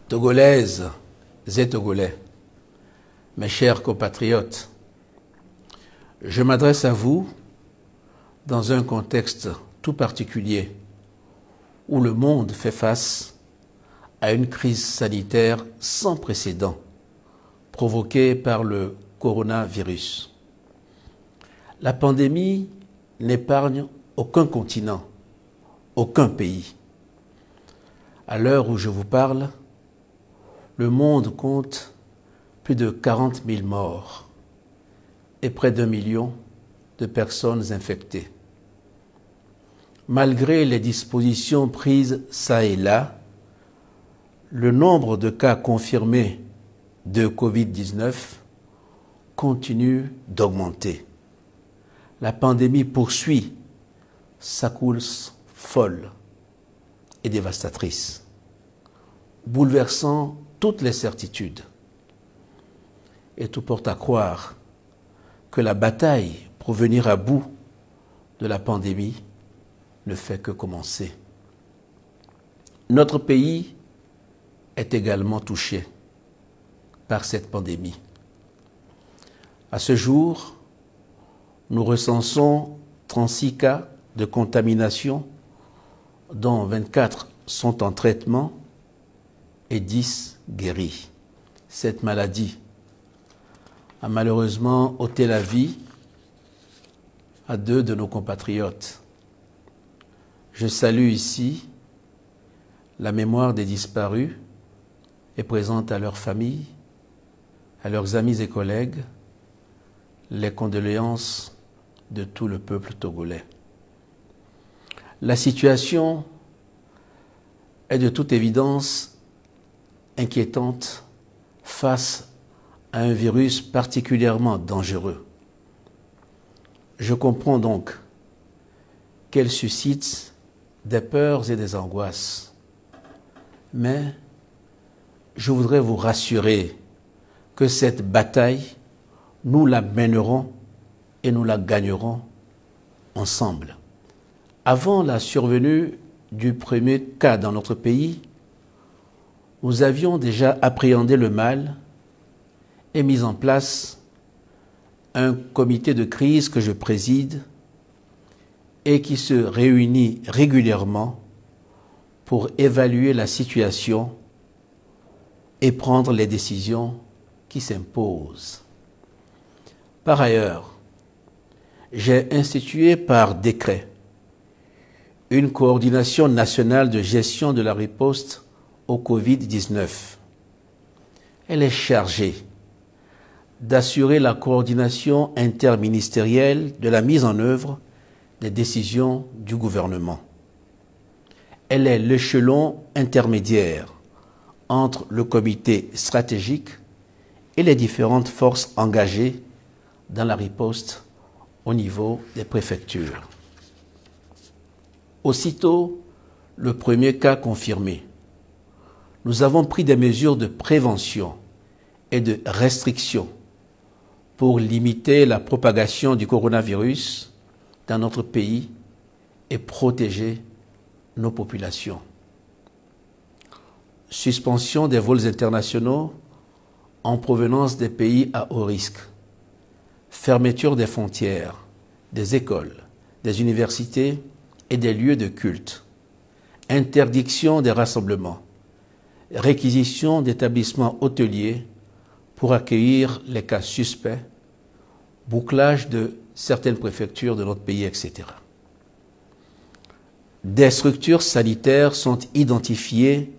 Togolaises et Togolais, mes chers compatriotes, je m'adresse à vous dans un contexte tout particulier où le monde fait face à une crise sanitaire sans précédent provoquée par le coronavirus. La pandémie n'épargne aucun continent, aucun pays. À l'heure où je vous parle, le monde compte plus de 40 000 morts et près d'1 million de personnes infectées. Malgré les dispositions prises çà et là, le nombre de cas confirmés de Covid-19 continue d'augmenter. La pandémie poursuit sa course folle et dévastatrice, bouleversant toutes les certitudes. Et tout porte à croire que la bataille pour venir à bout de la pandémie ne fait que commencer. Notre pays est également touché par cette pandémie. À ce jour, nous recensons 36 cas de contamination, dont 24 sont en traitement et 10 guéris. Cette maladie a malheureusement ôté la vie à 2 de nos compatriotes. Je salue ici la mémoire des disparus et présente à leurs familles, à leurs amis et collègues, les condoléances de tout le peuple togolais. La situation est de toute évidence inquiétante face à un virus particulièrement dangereux. Je comprends donc qu'elle suscite des peurs et des angoisses. Mais je voudrais vous rassurer que cette bataille, nous la mènerons et nous la gagnerons ensemble. Avant la survenue du premier cas dans notre pays, nous avions déjà appréhendé le mal et mis en place un comité de crise que je préside et qui se réunit régulièrement pour évaluer la situation et prendre les décisions qui s'imposent. Par ailleurs, j'ai institué par décret une coordination nationale de gestion de la riposte au Covid-19. Elle est chargée d'assurer la coordination interministérielle de la mise en œuvre des décisions du gouvernement. Elle est l'échelon intermédiaire entre le comité stratégique et les différentes forces engagées dans la riposte au niveau des préfectures. Aussitôt le premier cas confirmé, nous avons pris des mesures de prévention et de restriction pour limiter la propagation du coronavirus dans notre pays et protéger nos populations. Suspension des vols internationaux en provenance des pays à haut risque. Fermeture des frontières, des écoles, des universités et des lieux de culte. Interdiction des rassemblements. Réquisition d'établissements hôteliers pour accueillir les cas suspects. Bouclage de certaines préfectures de notre pays, etc. Des structures sanitaires sont identifiées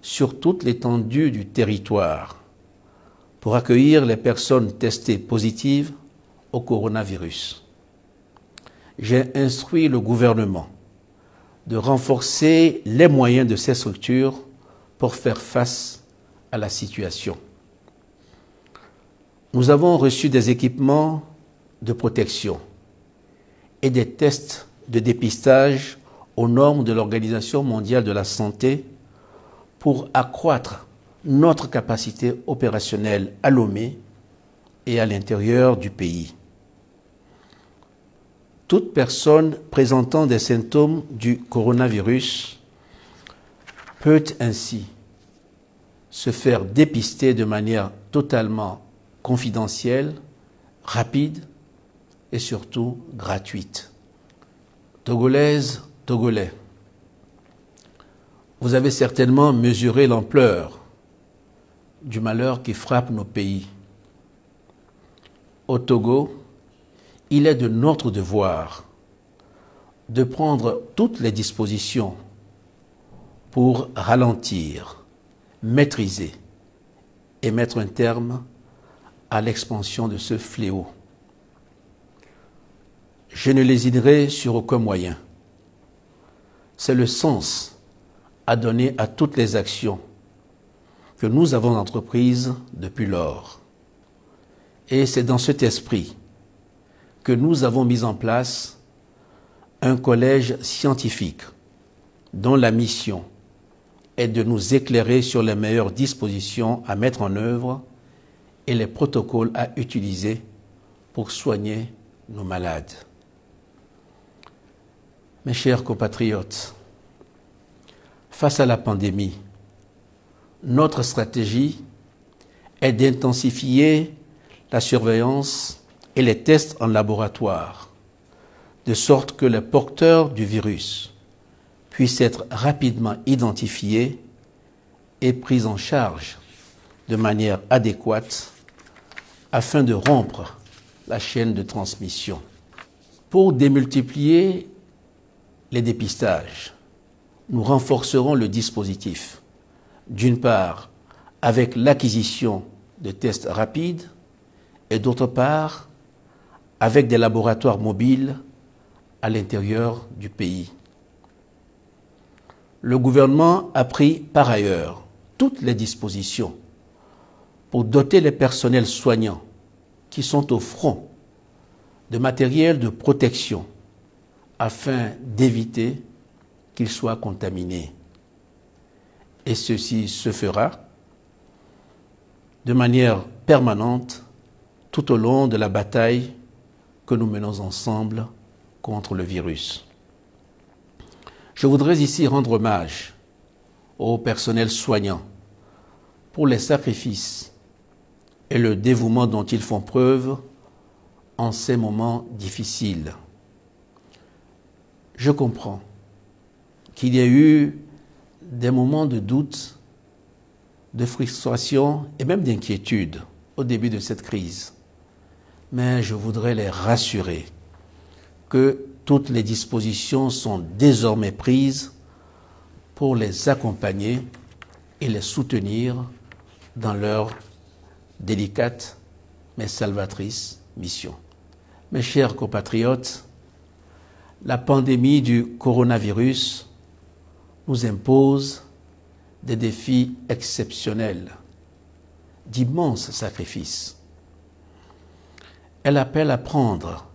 sur toute l'étendue du territoire pour accueillir les personnes testées positives au coronavirus. J'ai instruit le gouvernement de renforcer les moyens de ces structures pour faire face à la situation. Nous avons reçu des équipements de protection et des tests de dépistage aux normes de l'Organisation mondiale de la santé pour accroître notre capacité opérationnelle à Lomé et à l'intérieur du pays. Toute personne présentant des symptômes du coronavirus peut ainsi se faire dépister de manière totalement confidentielle, rapide et surtout gratuite. Togolaises, Togolais, vous avez certainement mesuré l'ampleur du malheur qui frappe nos pays. Au Togo, il est de notre devoir de prendre toutes les dispositions pour ralentir, maîtriser et mettre un terme à l'expansion de ce fléau. Je ne lésinerai sur aucun moyen. C'est le sens à donner à toutes les actions que nous avons entreprises depuis lors. Et c'est dans cet esprit que nous avons mis en place un collège scientifique dont la mission est de nous éclairer sur les meilleures dispositions à mettre en œuvre et les protocoles à utiliser pour soigner nos malades. Mes chers compatriotes, face à la pandémie, notre stratégie est d'intensifier la surveillance et les tests en laboratoire, de sorte que les porteurs du virus puissent être rapidement identifiés et pris en charge de manière adéquate afin de rompre la chaîne de transmission. Pour démultiplier les dépistages, nous renforcerons le dispositif, d'une part avec l'acquisition de tests rapides et d'autre part avec des laboratoires mobiles à l'intérieur du pays. Le gouvernement a pris par ailleurs toutes les dispositions pour doter les personnels soignants qui sont au front de matériel de protection afin d'éviter qu'ils soient contaminés. Et ceci se fera de manière permanente tout au long de la bataille que nous menons ensemble contre le virus. Je voudrais ici rendre hommage au personnel soignant pour les sacrifices et le dévouement dont ils font preuve en ces moments difficiles. Je comprends qu'il y a eu des moments de doute, de frustration et même d'inquiétude au début de cette crise. Mais je voudrais les rassurer que toutes les dispositions sont désormais prises pour les accompagner et les soutenir dans leur délicate mais salvatrice mission. Mes chers compatriotes, la pandémie du coronavirus nous impose des défis exceptionnels, d'immenses sacrifices. Elle appelle à prendre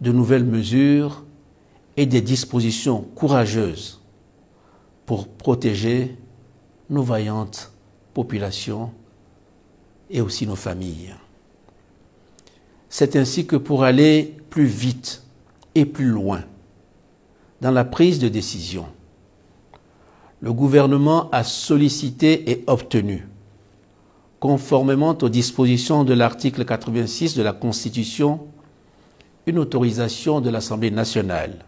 de nouvelles mesures et des dispositions courageuses pour protéger nos vaillantes populations et aussi nos familles. C'est ainsi que pour aller plus vite et plus loin dans la prise de décision, le gouvernement a sollicité et obtenu, conformément aux dispositions de l'article 86 de la Constitution, une autorisation de l'Assemblée nationale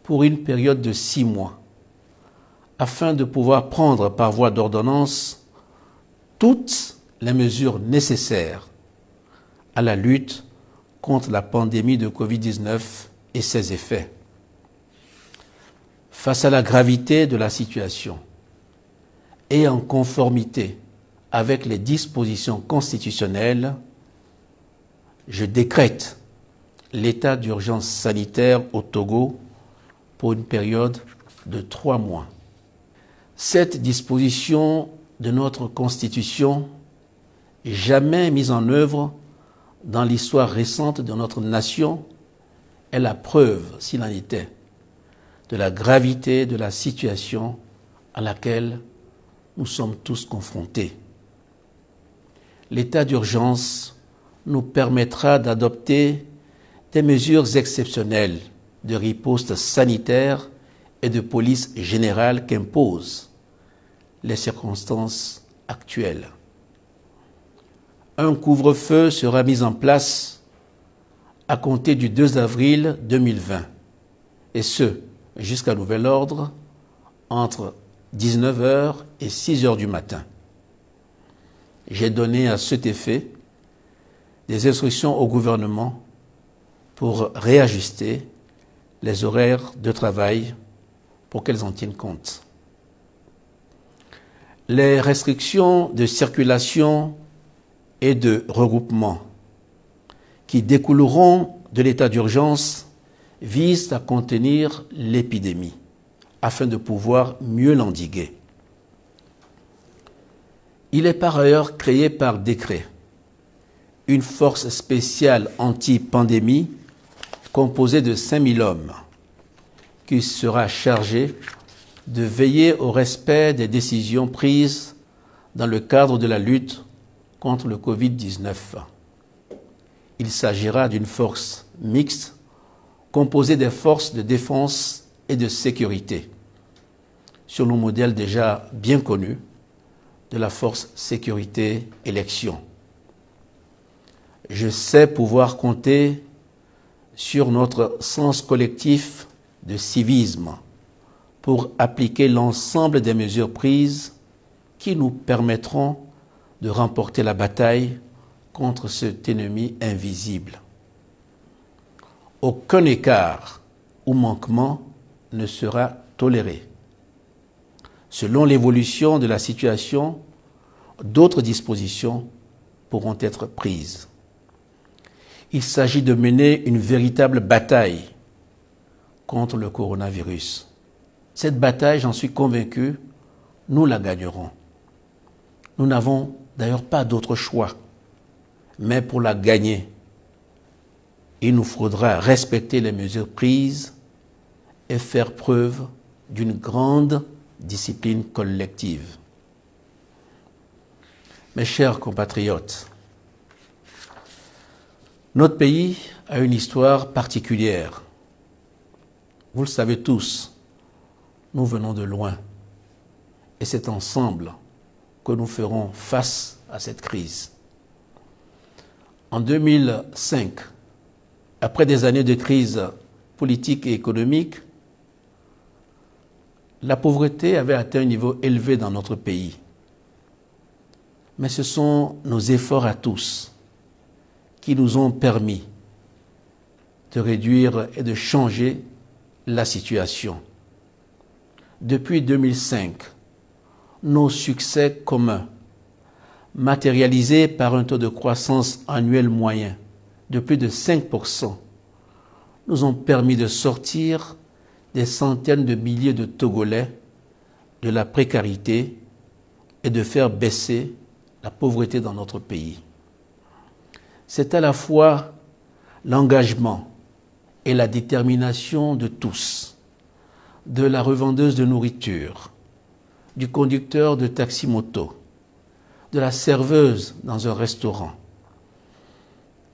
pour une période de 6 mois, afin de pouvoir prendre par voie d'ordonnance toutes les mesures nécessaires à la lutte contre la pandémie de Covid-19 et ses effets. Face à la gravité de la situation et en conformité avec les dispositions constitutionnelles, je décrète l'état d'urgence sanitaire au Togo pour une période de 3 mois. Cette disposition de notre Constitution, jamais mise en œuvre dans l'histoire récente de notre nation, est la preuve, s'il en était, de la gravité de la situation à laquelle nous sommes tous confrontés. L'état d'urgence nous permettra d'adopter des mesures exceptionnelles de riposte sanitaire et de police générale qu'imposent les circonstances actuelle. Un couvre-feu sera mis en place à compter du 2 avril 2020, et ce, jusqu'à nouvel ordre, entre 19 h et 6 h du matin. J'ai donné à cet effet des instructions au gouvernement pour réajuster les horaires de travail pour qu'elles en tiennent compte. Les restrictions de circulation et de regroupement qui découleront de l'état d'urgence visent à contenir l'épidémie afin de pouvoir mieux l'endiguer. Il est par ailleurs créé par décret une force spéciale anti-pandémie composée de 5000 hommes qui sera chargée de veiller au respect des décisions prises dans le cadre de la lutte contre le Covid-19. Il s'agira d'une force mixte composée des forces de défense et de sécurité, sur le modèle déjà bien connu de la force sécurité élection. Je sais pouvoir compter sur notre sens collectif de civisme pour appliquer l'ensemble des mesures prises qui nous permettront de remporter la bataille contre cet ennemi invisible. Aucun écart ou manquement ne sera toléré. Selon l'évolution de la situation, d'autres dispositions pourront être prises. Il s'agit de mener une véritable bataille contre le coronavirus. Cette bataille, j'en suis convaincu, nous la gagnerons. Nous n'avons d'ailleurs pas d'autre choix. Mais pour la gagner, il nous faudra respecter les mesures prises et faire preuve d'une grande discipline collective. Mes chers compatriotes, notre pays a une histoire particulière. Vous le savez tous, nous venons de loin et c'est ensemble que nous ferons face à cette crise. En 2005, après des années de crise politique et économique, la pauvreté avait atteint un niveau élevé dans notre pays. Mais ce sont nos efforts à tous qui nous ont permis de réduire et de changer la situation. Depuis 2005, nos succès communs, matérialisés par un taux de croissance annuel moyen de plus de 5%, nous ont permis de sortir des centaines de milliers de Togolais de la précarité et de faire baisser la pauvreté dans notre pays. C'est à la fois l'engagement et la détermination de tous, de la revendeuse de nourriture, du conducteur de taxi-moto, de la serveuse dans un restaurant,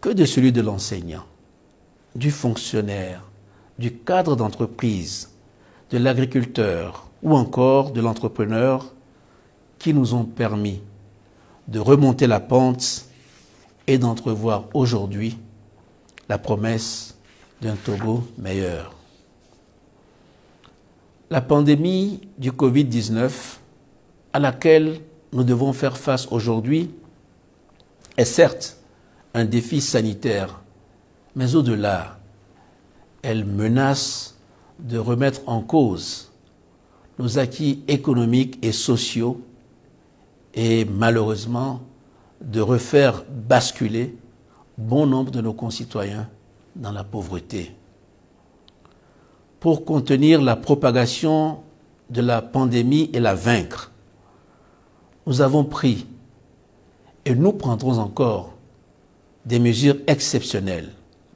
que de celui de l'enseignant, du fonctionnaire, du cadre d'entreprise, de l'agriculteur ou encore de l'entrepreneur qui nous ont permis de remonter la pente et d'entrevoir aujourd'hui la promesse d'un Togo meilleur. La pandémie du Covid-19 à laquelle nous devons faire face aujourd'hui est certes un défi sanitaire, mais au-delà, elle menace de remettre en cause nos acquis économiques et sociaux et malheureusement de refaire basculer bon nombre de nos concitoyens dans la pauvreté. Pour contenir la propagation de la pandémie et la vaincre, nous avons pris et nous prendrons encore des mesures exceptionnelles,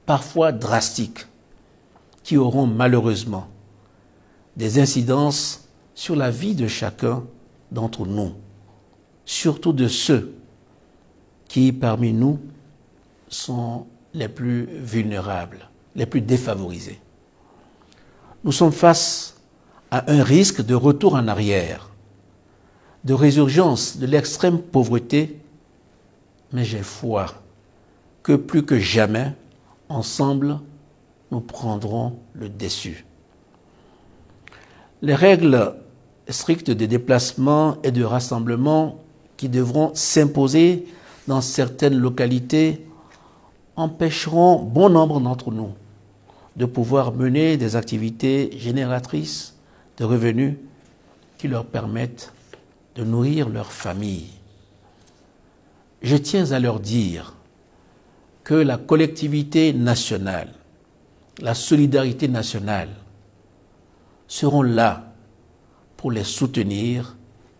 parfois drastiques, qui auront malheureusement des incidences sur la vie de chacun d'entre nous, surtout de ceux qui, parmi nous, sont les plus vulnérables, les plus défavorisés. Nous sommes face à un risque de retour en arrière, de résurgence de l'extrême pauvreté, mais j'ai foi que plus que jamais, ensemble, nous prendrons le dessus. Les règles strictes de déplacement et de rassemblement qui devront s'imposer dans certaines localités empêcheront bon nombre d'entre nous de pouvoir mener des activités génératrices de revenus qui leur permettent de nourrir leur famille. Je tiens à leur dire que la collectivité nationale, la solidarité nationale seront là pour les soutenir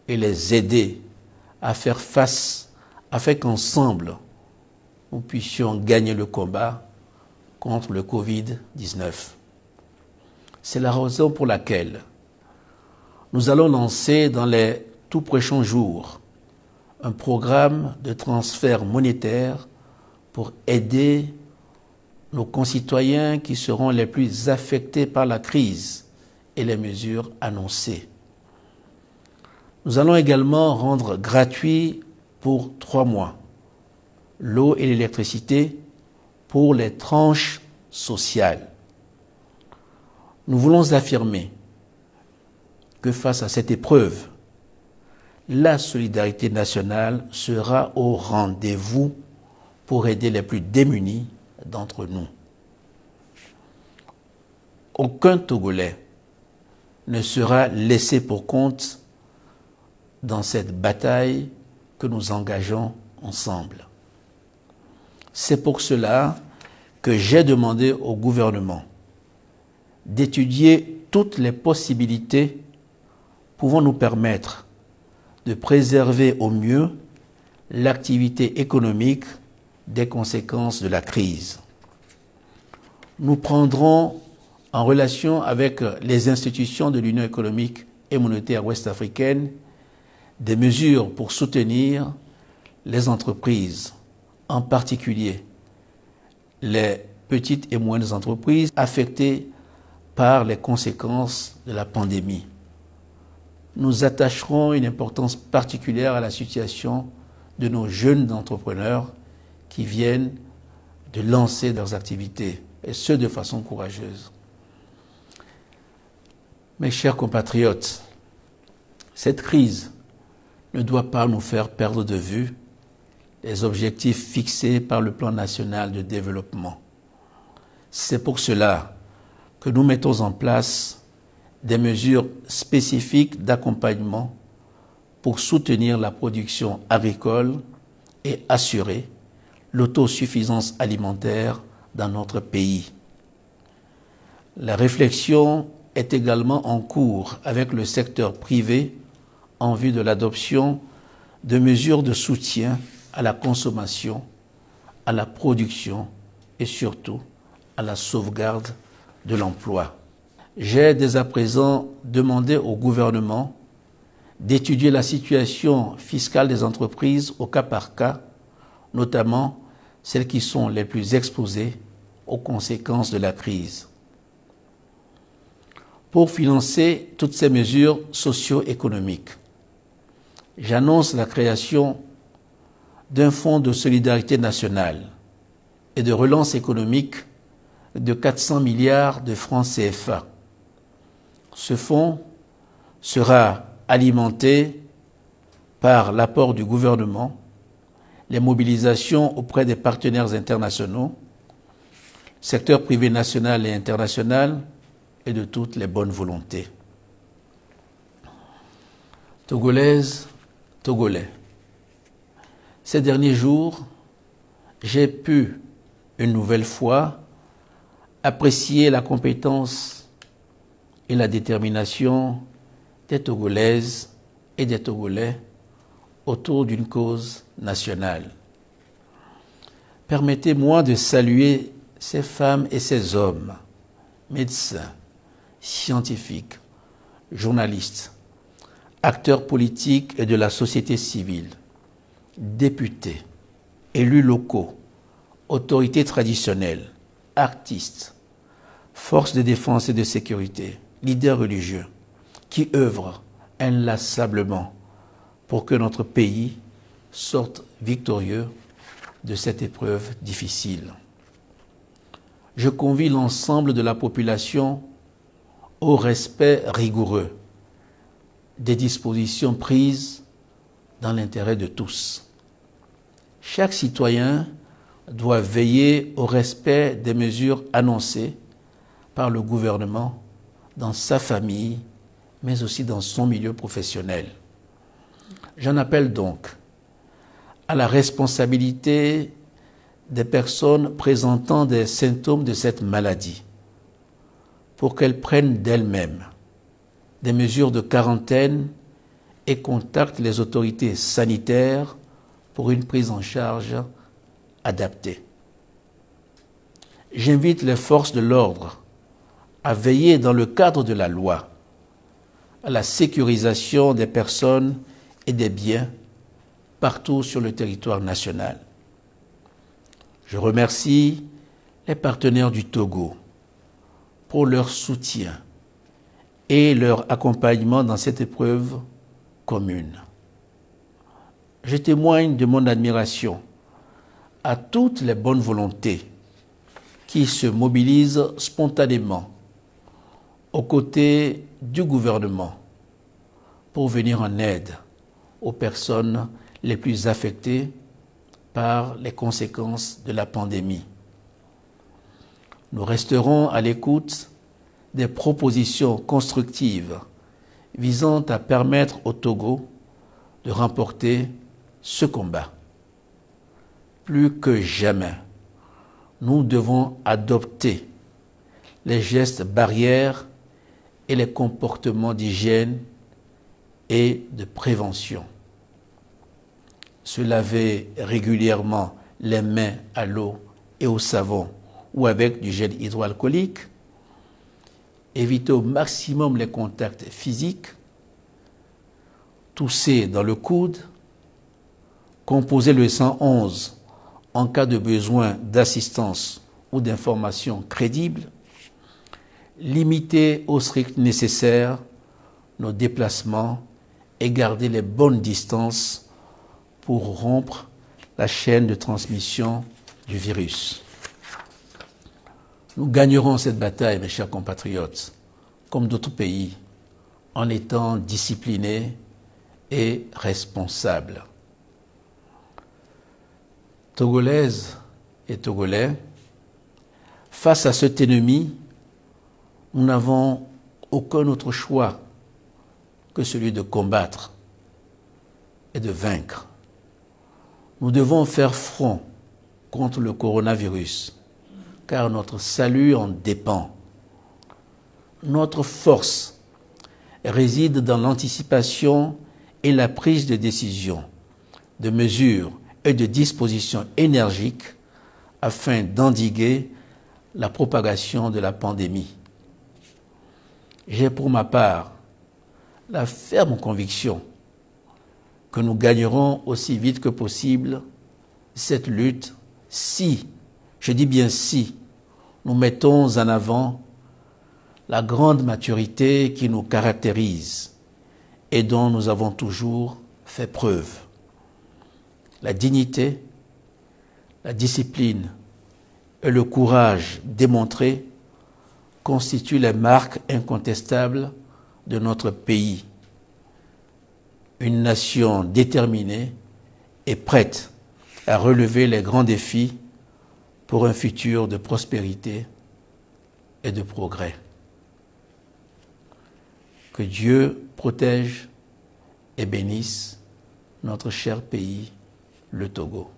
et les aider à faire face afin qu'ensemble, nous puissions gagner le combat contre le Covid-19. C'est la raison pour laquelle nous allons lancer dans les tout prochains jours un programme de transfert monétaire pour aider nos concitoyens qui seront les plus affectés par la crise et les mesures annoncées. Nous allons également rendre gratuit pour 3 mois l'eau et l'électricité pour les tranches sociales. Nous voulons affirmer que face à cette épreuve, la solidarité nationale sera au rendez-vous pour aider les plus démunis d'entre nous. Aucun Togolais ne sera laissé pour compte dans cette bataille que nous engageons ensemble. C'est pour cela que j'ai demandé au gouvernement d'étudier toutes les possibilités pouvant nous permettre de préserver au mieux l'activité économique des conséquences de la crise. Nous prendrons en relation avec les institutions de l'Union économique et monétaire ouest-africaine des mesures pour soutenir les entreprises, en particulier les petites et moyennes entreprises affectées par les conséquences de la pandémie. Nous attacherons une importance particulière à la situation de nos jeunes entrepreneurs qui viennent de lancer leurs activités, et ce de façon courageuse. Mes chers compatriotes, cette crise ne doit pas nous faire perdre de vue les objectifs fixés par le plan national de développement. C'est pour cela que nous mettons en place des mesures spécifiques d'accompagnement pour soutenir la production agricole et assurer l'autosuffisance alimentaire dans notre pays. La réflexion est également en cours avec le secteur privé en vue de l'adoption de mesures de soutien à la consommation, à la production et surtout à la sauvegarde de l'emploi. J'ai dès à présent demandé au gouvernement d'étudier la situation fiscale des entreprises au cas par cas, notamment celles qui sont les plus exposées aux conséquences de la crise. Pour financer toutes ces mesures socio-économiques, j'annonce la création d'un fonds de solidarité nationale et de relance économique de 400 milliards de francs CFA. Ce fonds sera alimenté par l'apport du gouvernement, les mobilisations auprès des partenaires internationaux, secteur privé national et international, et de toutes les bonnes volontés. Togolaises, Togolais, ces derniers jours, j'ai pu, une nouvelle fois, apprécier la compétence et la détermination des Togolaises et des Togolais autour d'une cause nationale. Permettez-moi de saluer ces femmes et ces hommes, médecins, scientifiques, journalistes, acteurs politiques et de la société civile, députés, élus locaux, autorités traditionnelles, artistes, forces de défense et de sécurité, leaders religieux, qui œuvrent inlassablement pour que notre pays sorte victorieux de cette épreuve difficile. Je convie l'ensemble de la population au respect rigoureux des dispositions prises dans l'intérêt de tous. Chaque citoyen doit veiller au respect des mesures annoncées par le gouvernement dans sa famille, mais aussi dans son milieu professionnel. J'en appelle donc à la responsabilité des personnes présentant des symptômes de cette maladie pour qu'elles prennent d'elles-mêmes des mesures de quarantaine et contactent les autorités sanitaires pour une prise en charge adaptée. J'invite les forces de l'ordre à veiller dans le cadre de la loi à la sécurisation des personnes et des biens partout sur le territoire national. Je remercie les partenaires du Togo pour leur soutien et leur accompagnement dans cette épreuve commune. Je témoigne de mon admiration à toutes les bonnes volontés qui se mobilisent spontanément aux côtés du gouvernement pour venir en aide aux personnes les plus affectées par les conséquences de la pandémie. Nous resterons à l'écoute des propositions constructives visant à permettre au Togo de remporter ce combat. Plus que jamais, nous devons adopter les gestes barrières et les comportements d'hygiène et de prévention. Se laver régulièrement les mains à l'eau et au savon ou avec du gel hydroalcoolique, éviter au maximum les contacts physiques, tousser dans le coude, composer le 111 en cas de besoin d'assistance ou d'informations crédibles, limiter au strict nécessaire nos déplacements et garder les bonnes distances pour rompre la chaîne de transmission du virus. Nous gagnerons cette bataille, mes chers compatriotes, comme d'autres pays, en étant disciplinés et responsables. Togolaises et Togolais, face à cet ennemi, nous n'avons aucun autre choix que celui de combattre et de vaincre. Nous devons faire front contre le coronavirus, car notre salut en dépend. Notre force réside dans l'anticipation et la prise de décision, de mesures et de dispositions énergiques afin d'endiguer la propagation de la pandémie. J'ai pour ma part la ferme conviction que nous gagnerons aussi vite que possible cette lutte si, je dis bien si, nous mettons en avant la grande maturité qui nous caractérise et dont nous avons toujours fait preuve. La dignité, la discipline et le courage démontrés constituent les marques incontestables de notre pays. Une nation déterminée et prête à relever les grands défis pour un futur de prospérité et de progrès. Que Dieu protège et bénisse notre cher pays, le Togo.